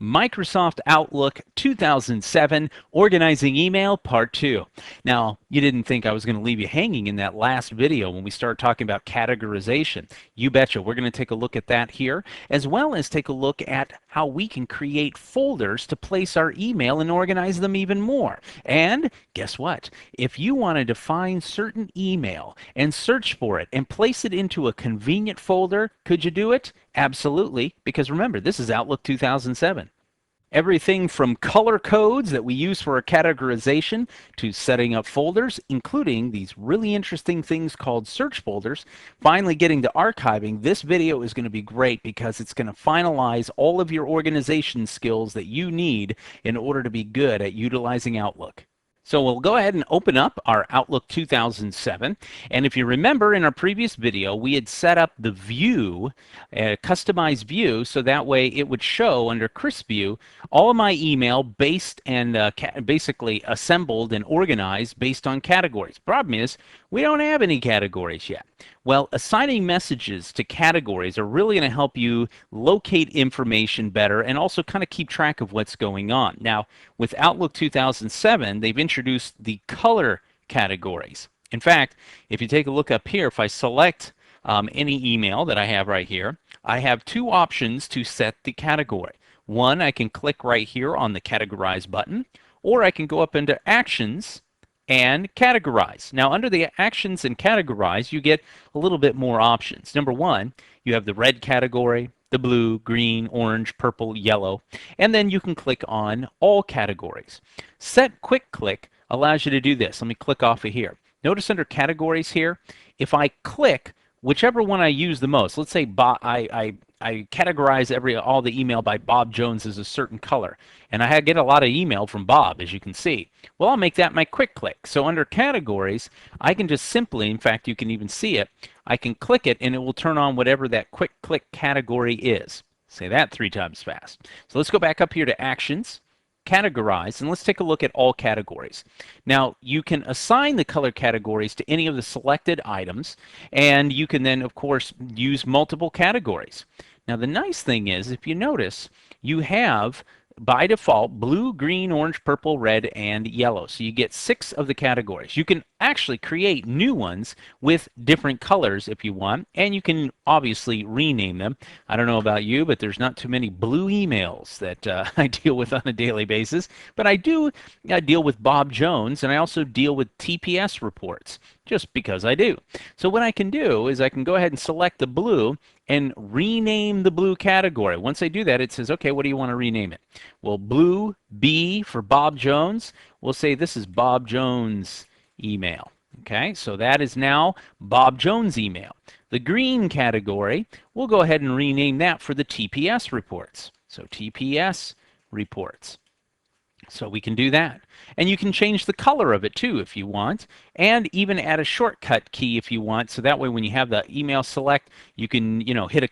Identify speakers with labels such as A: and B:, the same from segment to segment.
A: Microsoft Outlook 2007 Organizing Email Part 2. Now, you didn't think I was going to leave you hanging in that last video when we started talking about categorization. You betcha. We're going to take a look at that here, as well as take a look at how we can create folders to place our email and organize them even more. And guess what? If you wanted to find certain email and search for it and place it into a convenient folder, could you do it? Absolutely, because remember, this is Outlook 2007. Everything from color codes that we use for our categorization to setting up folders, including these really interesting things called search folders. Finally getting to archiving, this video is going to be great because it's going to finalize all of your organization skills that you need in order to be good at utilizing Outlook. So we'll go ahead and open up our Outlook 2007. And if you remember in our previous video, we had set up the view, a customized view, so that way it would show under Crisp View all of my email based and basically assembled and organized based on categories. Problem is, we don't have any categories yet. Well, assigning messages to categories are really going to help you locate information better and also kind of keep track of what's going on. Now, with Outlook 2007, they've introduced the color categories. In fact, if you take a look up here, if I select any email that I have right here, I have two options to set the category. One, I can click right here on the Categorize button, or I can go up into Actions and Categorize. Now, under the Actions and Categorize, you get a little bit more options. Number one, you have the red category, the blue, green, orange, purple, yellow, and then you can click on all categories. Set Quick Click allows you to do this. Let me click off of here. Notice under categories here, if I click whichever one I use the most, let's say I categorize all the email by Bob Jones as a certain color, and I get a lot of email from Bob, as you can see. Well, I'll make that my quick click. So under categories, I can just simply, in fact, you can even see it, I can click it and it will turn on whatever that quick click category is. Say that 3 times fast. So let's go back up here to Actions, Categorize, and let's take a look at all categories. Now, you can assign the color categories to any of the selected items, and you can then, of course, use multiple categories. Now, the nice thing is, if you notice, you have by default blue, green, orange, purple, red, and yellow. So you get 6 of the categories. You can actually create new ones with different colors if you want, and you can obviously rename them. I don't know about you, but there's not too many blue emails that I deal with on a daily basis, but I deal with Bob Jones, and I also deal with TPS reports, just because I do. So what I can do is I can go ahead and select the blue and rename the blue category. Once I do that, it says, okay, what do you want to rename it? Well, blue B for Bob Jones, we'll say this is Bob Jones email. Okay, so that is now Bob Jones email. The green category, we'll go ahead and rename that for the TPS reports. So TPS reports. So we can do that. And you can change the color of it too if you want, and even add a shortcut key if you want. So that way when you have the email select, you can, hit a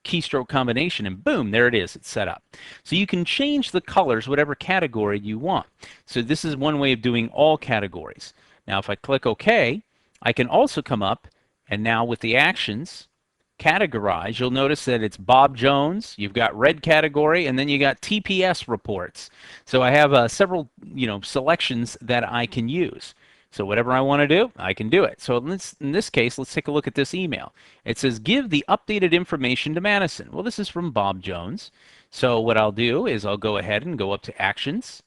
A: keystroke combination and boom, there it is, it's set up. So you can change the colors, whatever category you want. So this is one way of doing all categories. Now if I click OK, I can also come up and now with the actions, categorize, you'll notice that it's Bob Jones, you've got red category, and then you got TPS reports. So I have several selections that I can use. So whatever I want to do, I can do it. So in this case, let's take a look at this email. It says, give the updated information to Madison. Well, this is from Bob Jones. So what I'll do is I'll go ahead and go up to Actions,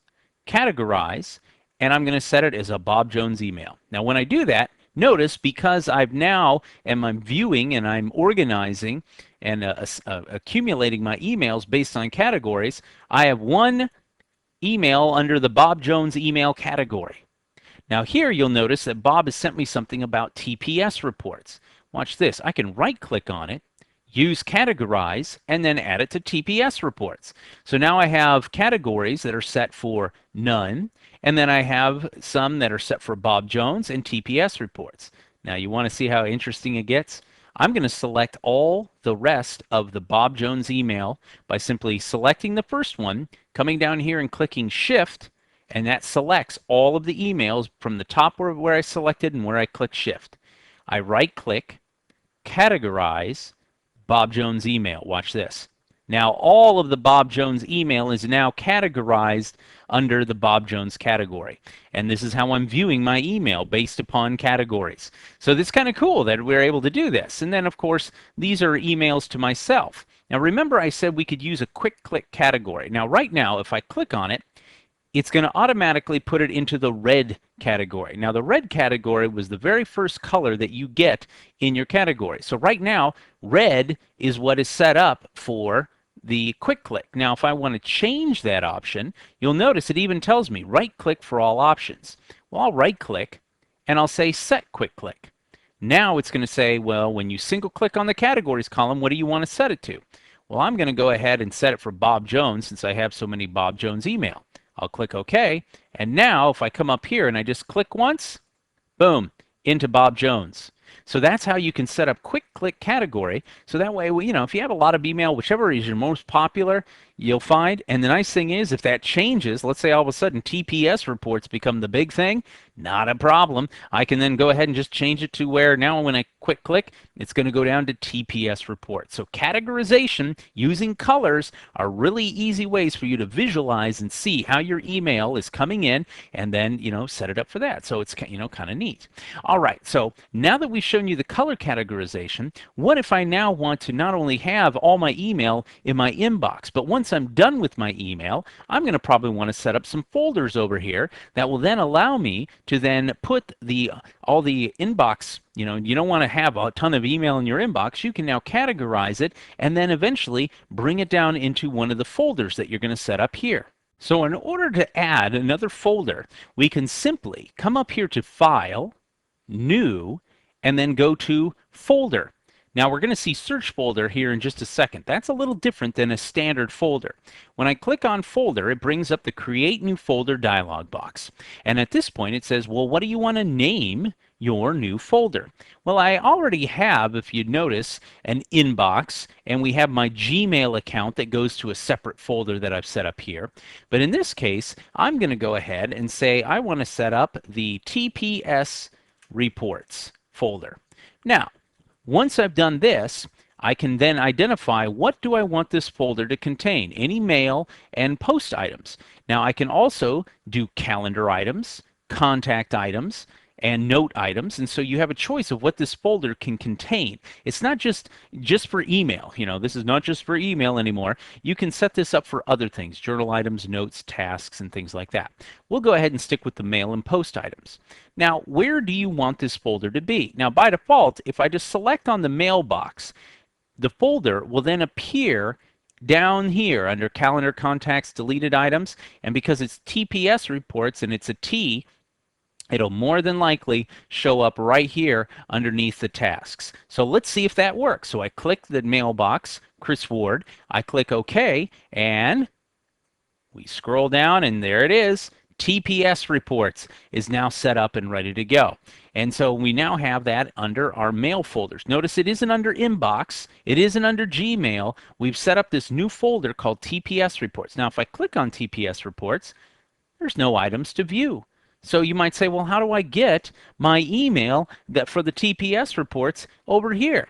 A: Categorize, and I'm going to set it as a Bob Jones email. Now when I do that, notice because I'm viewing and I'm organizing and accumulating my emails based on categories, I have one email under the Bob Jones email category. Now here you'll notice that Bob has sent me something about TPS reports. Watch this. I can right click on it, use categorize, and then add it to TPS reports. So now I have categories that are set for none, and then I have some that are set for Bob Jones and TPS reports. Now you want to see how interesting it gets? I'm going to select all the rest of the Bob Jones email by simply selecting the first one, coming down here and clicking Shift, and that selects all of the emails from the top where I selected and where I click Shift. I right click, categorize, Bob Jones email. Watch this. Now all of the Bob Jones email is now categorized under the Bob Jones category. And this is how I'm viewing my email based upon categories. So this is kind of cool that we're able to do this. And then of course, these are emails to myself. Now remember I said we could use a quick click category. Now right now, if I click on it, it's going to automatically put it into the red category. Now the red category was the very first color that you get in your category. So right now, red is what is set up for the quick click. Now if I want to change that option, you'll notice it even tells me right click for all options. Well, I'll right click and I'll say set quick click. Now it's going to say, well, when you single click on the categories column, what do you want to set it to? Well, I'm going to go ahead and set it for Bob Jones since I have so many Bob Jones email. I'll click OK, and now if I come up here and I just click once, boom, into Bob Jones. So that's how you can set up quick click category. So that way, you know, if you have a lot of email, whichever is your most popular, you'll find. And the nice thing is, if that changes, let's say all of a sudden TPS reports become the big thing, not a problem. I can then go ahead and just change it to where now when I quick click, it's going to go down to TPS reports. So categorization using colors are really easy ways for you to visualize and see how your email is coming in and then, you know, set it up for that. So it's, you know, kind of neat. All right, so now that we've shown you the color categorization, what if I now want to not only have all my email in my inbox, but once I'm done with my email, I'm going to probably want to set up some folders over here that will then allow me to then put all the inbox, you know, you don't want to have a ton of email in your inbox. You can now categorize it and then eventually bring it down into one of the folders that you're going to set up here. So in order to add another folder, we can simply come up here to File, New, and then go to Folder. Now we're going to see search folder here in just a second. That's a little different than a standard folder. When I click on folder, it brings up the create new folder dialog box. And at this point it says, well, what do you want to name your new folder? Well, I already have, if you notice, an inbox, and we have my Gmail account that goes to a separate folder that I've set up here. But in this case, I'm going to go ahead and say I want to set up the TPS reports folder. Now, once I've done this, I can then identify what do I want this folder to contain, any mail and post items. Now I can also do calendar items, contact items, and note items, and so you have a choice of what this folder can contain. It's not just for email. You know, this is not just for email anymore. You can set this up for other things, journal items, notes, tasks, and things like that. We'll go ahead and stick with the mail and post items. Now, where do you want this folder to be? Now, by default, if I just select on the mailbox, the folder will then appear down here under calendar, contacts, deleted items, and because it's TPS reports and it's a T, it'll more than likely show up right here underneath the tasks. So let's see if that works. So I click the mailbox, Chris Ward, I click OK, and we scroll down and there it is. TPS reports is now set up and ready to go. And so we now have that under our mail folders. Notice it isn't under inbox, it isn't under Gmail. We've set up this new folder called TPS reports. Now if I click on TPS reports, there's no items to view. So you might say, well, how do I get my email that for the TPS reports over here?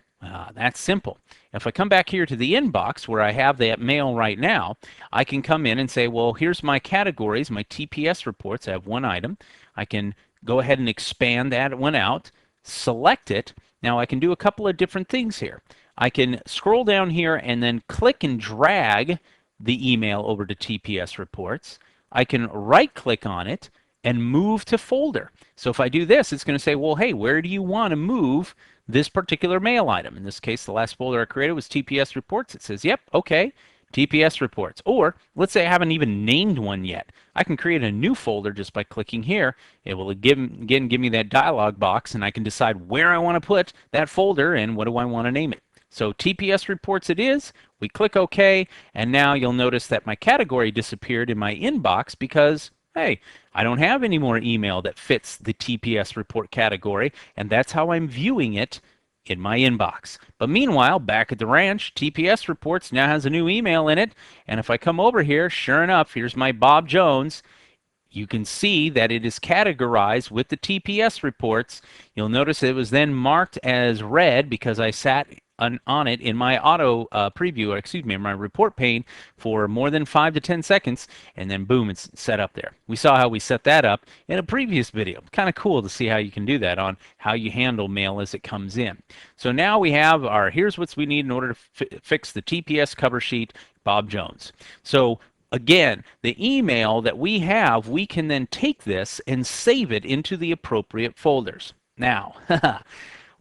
A: That's simple. If I come back here to the inbox where I have that mail right now, I can come in and say, well, here's my categories, my TPS reports. I have one item. I can go ahead and expand that one out, select it. Now I can do a couple of different things here. I can scroll down here and then click and drag the email over to TPS reports. I can right click on it and move to folder. So if I do this, it's going to say, well, hey, where do you want to move this particular mail item? In this case, the last folder I created was TPS reports. It says, yep, okay, TPS reports. Or let's say I haven't even named one yet. I can create a new folder just by clicking here. It will again give me that dialog box, and I can decide where I want to put that folder and what do I want to name it. So TPS reports it is. We click OK, and now you'll notice that my category disappeared in my inbox because, hey, I don't have any more email that fits the TPS report category, and that's how I'm viewing it in my inbox. But meanwhile, back at the ranch, TPS reports now has a new email in it, and if I come over here, sure enough, here's my Bob Jones. You can see that it is categorized with the TPS reports. You'll notice it was then marked as red because I sat on it in my auto preview, or excuse me, in my report pane for more than 5 to 10 seconds, and then boom, it's set up there. We saw how we set that up in a previous video. Kind of cool to see how you can do that on how you handle mail as it comes in. So now we have our, here's what we need in order to fix the TPS cover sheet, Bob Jones. So again, the email that we have, we can then take this and save it into the appropriate folders. Now,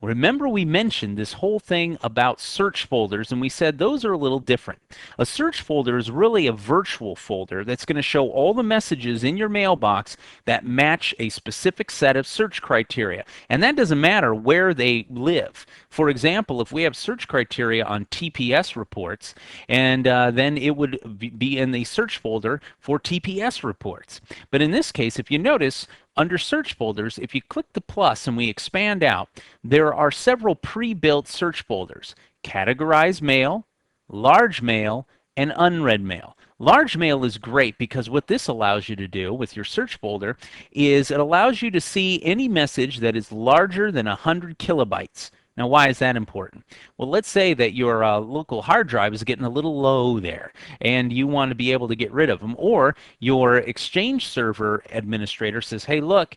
A: remember we mentioned this whole thing about search folders, and we said those are a little different. A search folder is really a virtual folder that's going to show all the messages in your mailbox that match a specific set of search criteria. And that doesn't matter where they live. For example, if we have search criteria on TPS reports, and then it would be in the search folder for TPS reports. But in this case, if you notice, under search folders, if you click the plus and we expand out, there are several pre-built search folders: categorized mail, large mail, and unread mail. Large mail is great because what this allows you to do with your search folder is it allows you to see any message that is larger than 100 kilobytes. Now, why is that important? Well, let's say that your local hard drive is getting a little low there, and you want to be able to get rid of them. Or your Exchange server administrator says, hey, look,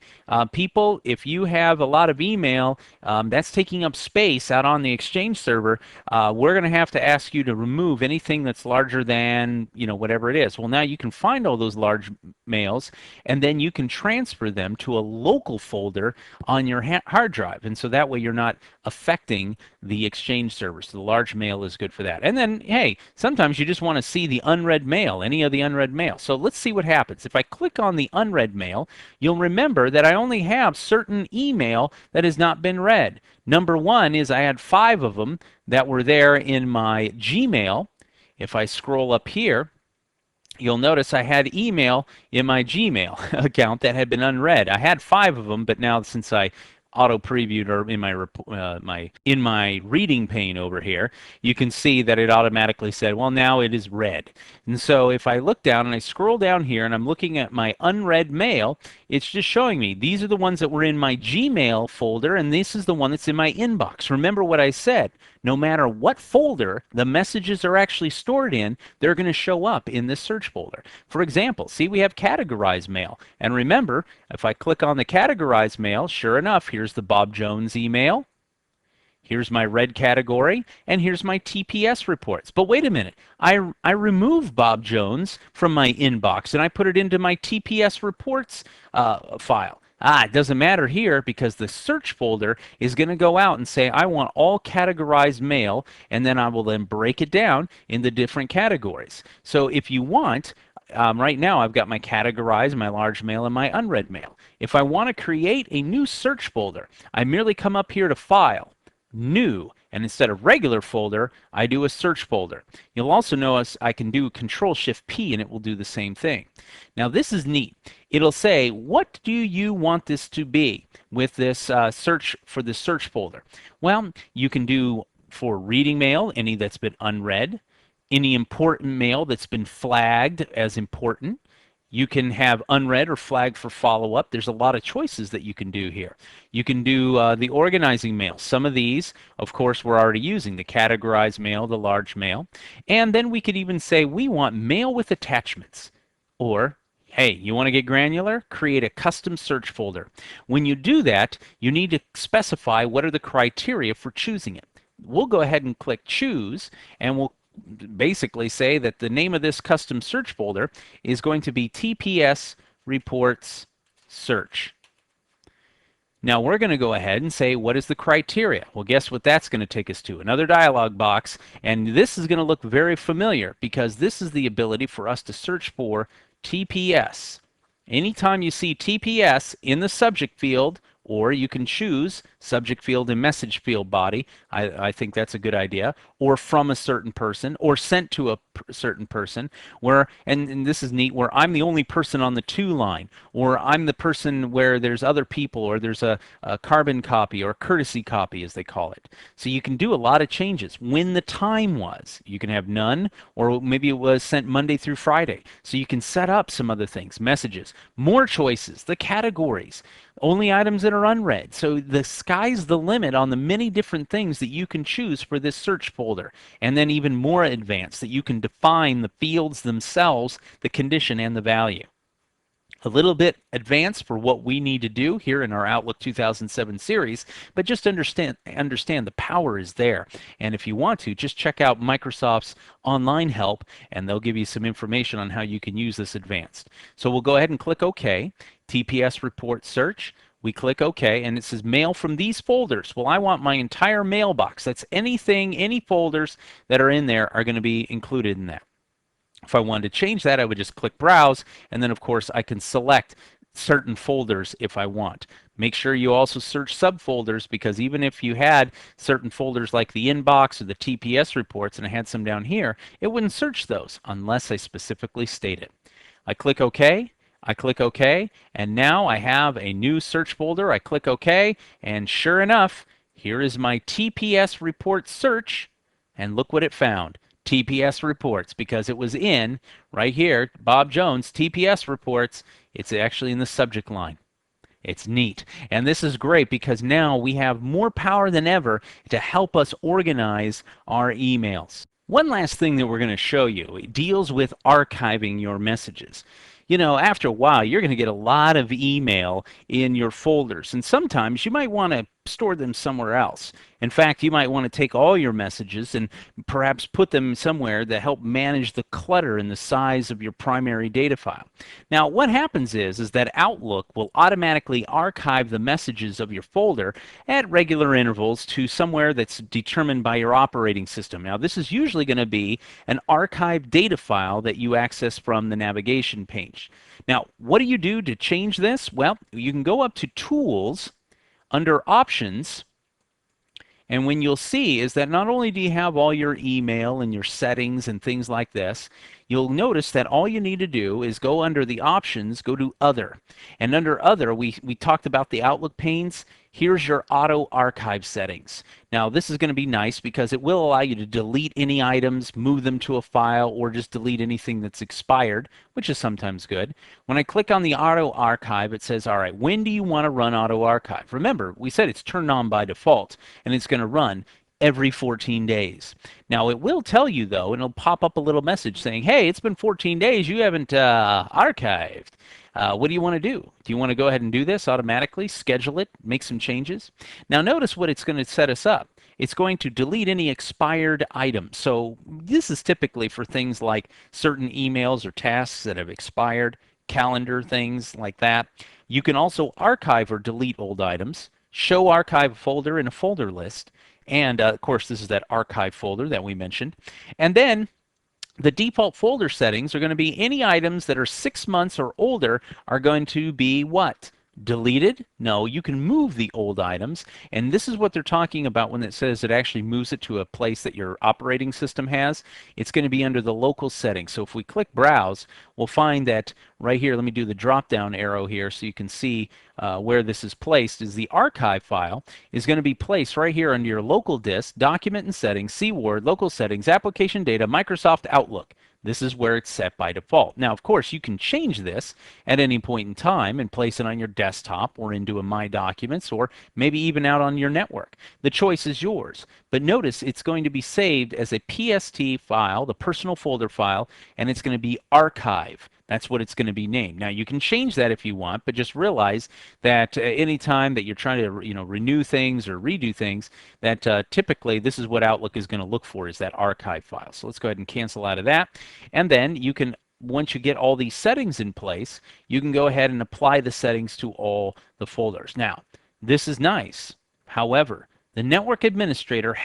A: people, if you have a lot of email that's taking up space out on the Exchange server, we're going to have to ask you to remove anything that's larger than, whatever it is. Well, now you can find all those large mails, and then you can transfer them to a local folder on your hard drive. And so that way you're not affecting the Exchange server. So the large mail is good for that. And then, hey, sometimes you just want to see the unread mail, any of the unread mail. So let's see what happens. If I click on the unread mail, you'll remember that I only have certain email that has not been read. Number one is I had 5 of them that were there in my Gmail. If I scroll up here, you'll notice I had email in my Gmail account that had been unread. I had 5 of them, but now since I auto previewed or in my reading pane over here, you can see that it automatically said, well, now it is read. And so if I look down and I scroll down here and I'm looking at my unread mail, it's just showing me these are the ones that were in my Gmail folder, and this is the one that's in my inbox. Remember what I said. No matter what folder the messages are actually stored in, they're going to show up in this search folder. For example, see, we have categorized mail. And remember, if I click on the categorized mail, sure enough, here's the Bob Jones email. Here's my red category, and here's my TPS reports. But wait a minute, I removed Bob Jones from my inbox, and I put it into my TPS reports file. It doesn't matter here because the search folder is going to go out and say, I want all categorized mail, and then I will then break it down into different categories. So if you want, right now I've got my categorized, my large mail, and my unread mail. If I want to create a new search folder, I merely come up here to File, New, and instead of regular folder, I do a search folder. You'll also notice I can do Control-Shift-P and it will do the same thing. Now this is neat. It'll say, what do you want this to be with this search for the search folder? Well, you can do for reading mail, any that's been unread, any important mail that's been flagged as important. You can have unread or flag for follow-up. There's a lot of choices that you can do here. You can do the organizing mail. Some of these, of course, we're already using, the categorized mail, the large mail. And then we could even say we want mail with attachments. Or, hey, you want to get granular? Create a custom search folder. When you do that, you need to specify what are the criteria for choosing it. We'll go ahead and click Choose, and we'll basically say that the name of this custom search folder is going to be TPS Reports Search. Now we're going to go ahead and say, what is the criteria? Well, guess what that's going to take us to? Another dialog box, and this is going to look very familiar because this is the ability for us to search for TPS. Anytime you see TPS in the subject field, or you can choose subject field and message field body. I think that's a good idea. Or from a certain person, or sent to a certain person. Where and this is neat, where I'm the only person on the to line, or I'm the person where there's other people, or there's a carbon copy or courtesy copy as they call it. So you can do a lot of changes. When the time was, you can have none, or maybe it was sent Monday through Friday. So you can set up some other things, messages, more choices, the categories. Only items that are or unread. So the sky's the limit on the many different things that you can choose for this search folder. And then even more advanced, that you can define the fields themselves, the condition, and the value. A little bit advanced for what we need to do here in our Outlook 2007 series, but just understand the power is there. And if you want to, just check out Microsoft's online help, and they'll give you some information on how you can use this advanced. So we'll go ahead and click OK. TPS report search. We click OK, and it says mail from these folders. Well, I want my entire mailbox. That's anything, any folders that are in there are going to be included in that. If I wanted to change that, I would just click Browse, and then of course I can select certain folders if I want. Make sure you also search subfolders, because even if you had certain folders like the inbox or the TPS reports, and I had some down here, it wouldn't search those unless I specifically state it. I click OK. I click OK, and now I have a new search folder. I click OK, and sure enough, here is my TPS report search, and look what it found. TPS reports, because it was in right here, Bob Jones TPS reports. It's actually in the subject line. It's neat. And this is great because now we have more power than ever to help us organize our emails. One last thing that we're going to show you, it deals with archiving your messages. You know, after a while, you're going to get a lot of email in your folders, and sometimes you might want to store them somewhere else. In fact, you might want to take all your messages and perhaps put them somewhere to help manage the clutter and the size of your primary data file. Now, what happens is that Outlook will automatically archive the messages of your folder at regular intervals to somewhere that's determined by your operating system. Now, this is usually going to be an archived data file that you access from the navigation page. Now, what do you do to change this? Well, you can go up to Tools, under Options, and when you'll see is that not only do you have all your email and your settings and things like this, you'll notice that all you need to do is go under the options, go to Other. And under Other, we talked about the Outlook panes. Here's your auto archive settings. Now this is going to be nice because it will allow you to delete any items, move them to a file, or just delete anything that's expired, which is sometimes good. When I click on the auto archive, it says, all right, when do you want to run auto archive? Remember, we said it's turned on by default, and it's going to run every 14 days. Now it will tell you though, and it'll pop up a little message saying, hey, it's been 14 days, you haven't archived. What do you want to do? Do you want to go ahead and do this automatically, schedule it, make some changes? Now notice what it's going to set us up. It's going to delete any expired items. So this is typically for things like certain emails or tasks that have expired, calendar things like that. You can also archive or delete old items, show archive folder in a folder list, and of course this is that archive folder that we mentioned. And then the default folder settings are going to be any items that are 6 months or older are going to be what? Deleted? No, you can move the old items, and this is what they're talking about when it says it actually moves it to a place that your operating system has. It's going to be under the local settings. So if we click Browse, we'll find that right here, let me do the drop down arrow here so you can see where this is placed, is the archive file is going to be placed right here under your local disk, document and settings, C Word, local settings, application data, Microsoft Outlook. This is where it's set by default. Now, of course, you can change this at any point in time and place it on your desktop or into a My Documents or maybe even out on your network. The choice is yours. But notice it's going to be saved as a PST file, the personal folder file, and it's going to be archive. That's what it's going to be named. Now you can change that if you want, but just realize that any time that you're trying to renew things or redo things, that typically this is what Outlook is going to look for, is that archive file. So let's go ahead and cancel out of that. And then you can, once you get all these settings in place, you can go ahead and apply the settings to all the folders. Now, this is nice. However, the network administrator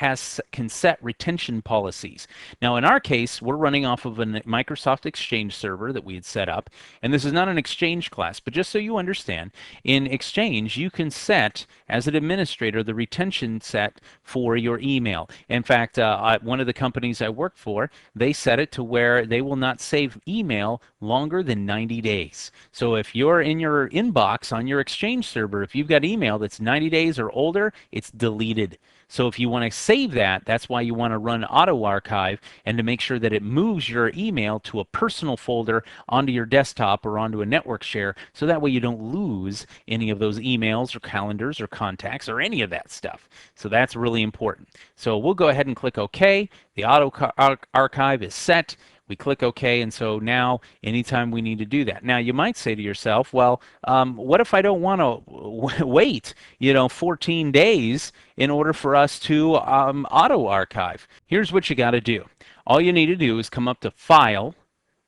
A: can set retention policies. Now in our case, we're running off of a Microsoft Exchange server that we had set up, and this is not an Exchange class, but just so you understand, in Exchange you can set, as an administrator, the retention set for your email. In fact, one of the companies I work for, they set it to where they will not save email longer than 90 days. So if you're in your inbox on your Exchange server, if you've got email that's 90 days or older, it's deleted. So if you want to save that, that's why you want to run auto archive and to make sure that it moves your email to a personal folder onto your desktop or onto a network share, so that way you don't lose any of those emails or calendars or contacts or any of that stuff. So that's really important. So we'll go ahead and click OK. The auto archive is set. We click OK, and so now anytime we need to do that. Now you might say to yourself, well, what if I don't want to wait, 14 days in order for us to auto archive? Here's what you got to do. All you need to do is come up to File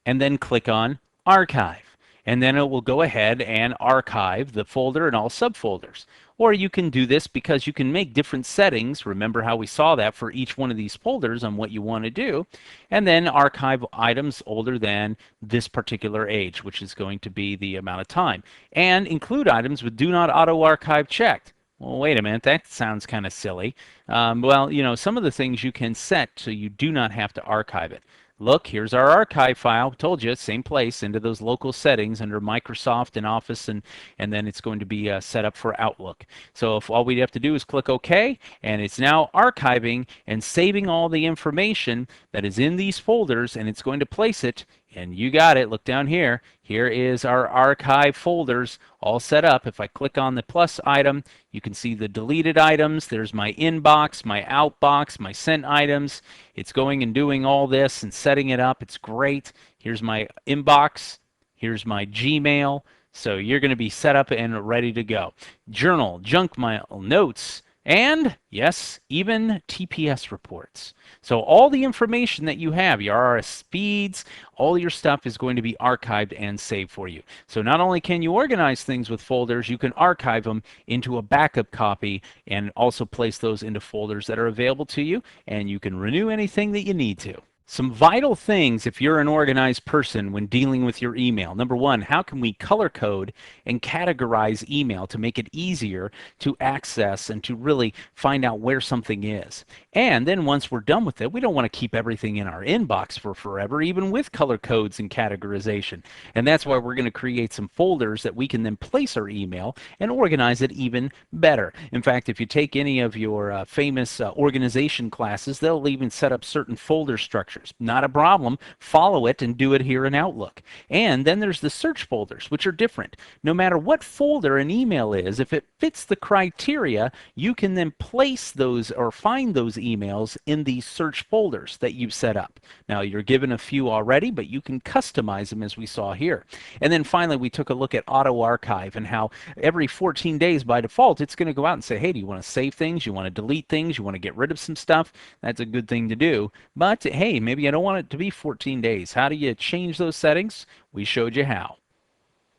A: and then click on Archive. And then it will go ahead and archive the folder and all subfolders. Or you can do this because you can make different settings. Remember how we saw that for each one of these folders on what you want to do. And then archive items older than this particular age, which is going to be the amount of time. And include items with do not auto archive checked. Well, wait a minute, that sounds kind of silly. Well, some of the things you can set so you do not have to archive it. Look, here's our archive file. Told you, same place, into those local settings under Microsoft and Office, and then it's going to be set up for Outlook. So if all we have to do is click OK, and it's now archiving and saving all the information that is in these folders, and it's going to place it. And you got it. Look down here. Here is our archive folders all set up. If I click on the plus item, you can see the deleted items. There's my inbox, my outbox, my sent items. It's going and doing all this and setting it up. It's great. Here's my inbox. Here's my Gmail. So you're going to be set up and ready to go. Journal, junk mail, notes, and yes, even TPS reports. So all the information that you have, your RS feeds, all your stuff is going to be archived and saved for you. So not only can you organize things with folders, you can archive them into a backup copy and also place those into folders that are available to you, and you can renew anything that you need to. Some vital things if you're an organized person when dealing with your email. Number one, how can we color code and categorize email to make it easier to access and to really find out where something is? And then once we're done with it, we don't want to keep everything in our inbox for forever, even with color codes and categorization. And that's why we're going to create some folders that we can then place our email and organize it even better. In fact, if you take any of your famous organization classes, they'll even set up certain folder structures. Not a problem. Follow it and do it here in Outlook. And then there's the search folders, which are different. No matter what folder an email is, if it fits the criteria, you can then place those or find those emails in these search folders that you've set up. Now, you're given a few already, but you can customize them as we saw here. And then finally, we took a look at auto archive and how every 14 days by default, it's going to go out and say, hey, do you want to save things? You want to delete things? You want to get rid of some stuff? That's a good thing to do. But hey, maybe I don't want it to be 14 days. How do you change those settings? We showed you how.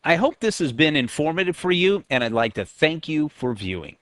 A: I hope this has been informative for you, and I'd like to thank you for viewing.